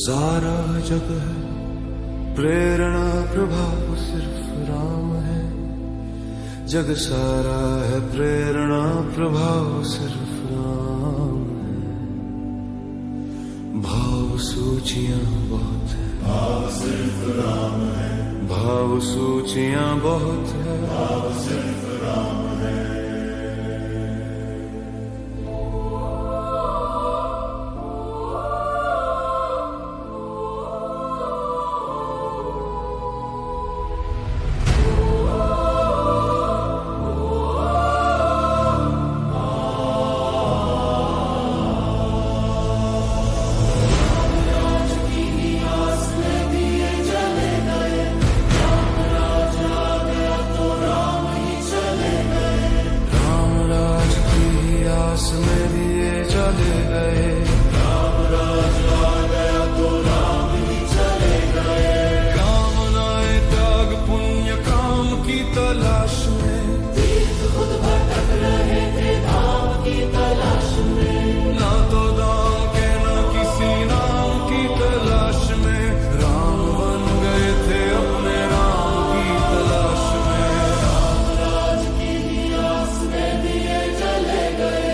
सारा जग है प्रेरणा प्रभाव सिर्फ राम है। जग सारा है प्रेरणा प्रभाव सिर्फ राम है। भाव सूचियां बहुत है, भाव सिर्फ राम है। भाव सूचियां बहुत है, भाव सिर्फ राम है। में दिए चले गए, राम राज आ गया तो राम ही चले गए। कामनाएं त्याग पुण्य काम की तलाश में, तीर्थ खुद भटक रहे थे धाम की तलाश में। ना तो दाम के ना किसी नाम की तलाश में, राम बन गए थे अपने राम की तलाश में। राम राज की आस में दिए चले गए,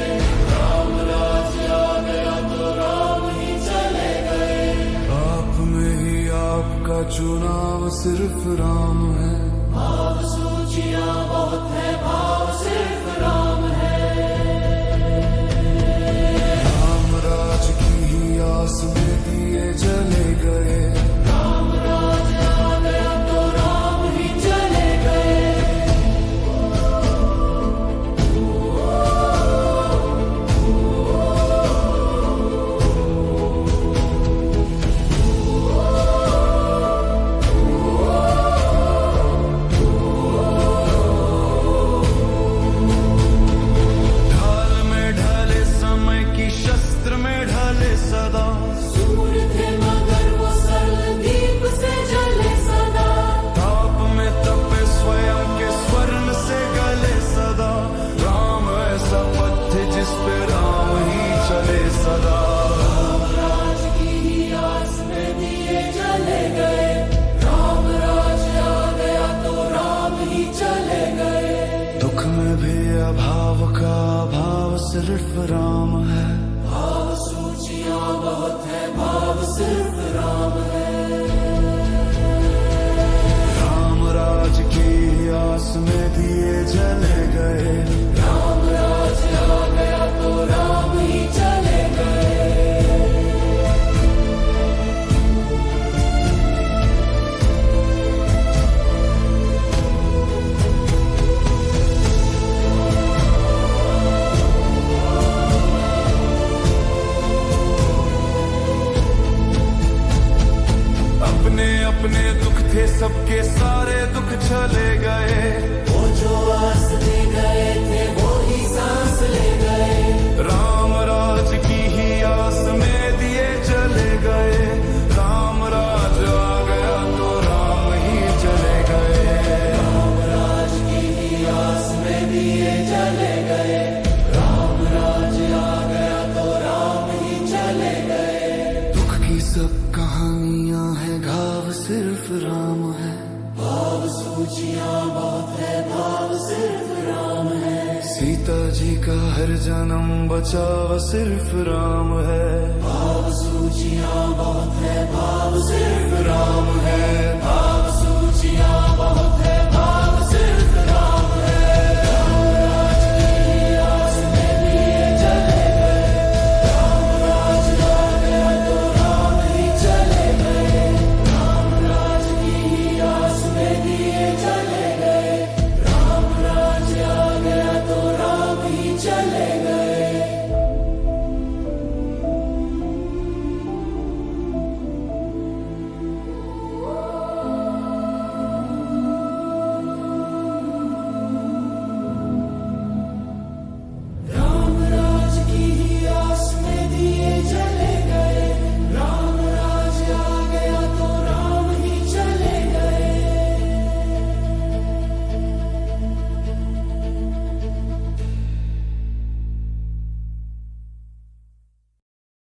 आपका चुनाव सिर्फ राम है। भाव सूचियां बहुत है, भाव सिर्फ राम है। राम राज की ही आस में दिए चले गए, राम राज आ गया तो राम ही चले गए। भाव का भाव सिर्फ राम है। भाव सूचियां बहुत है, भाव सिर्फ राम है। राम राज की आस में दिए जले गए, राम राज आ गया तो राम ही चले गए। अपने दुख थे सबके सारे दुख चले गए, वो जो आस ले गए थे वो ही सांस ले गए। राम राज की ही आस में दिए चले गए, राम राज आ गया तो राम ही चले गए। राम राज की ही आस में दिए चले गए, राम राज आ गया तो राम ही चले गए। दुख की सब कहानियां हैं, घाव सिर्फ राम है। भाव सूचियां बहुत है, भाव सिर्फ राम है। सीता जी का हर जन्म बचाव सिर्फ राम है। भाव सूचियां बहुत है, भाव सिर्फ राम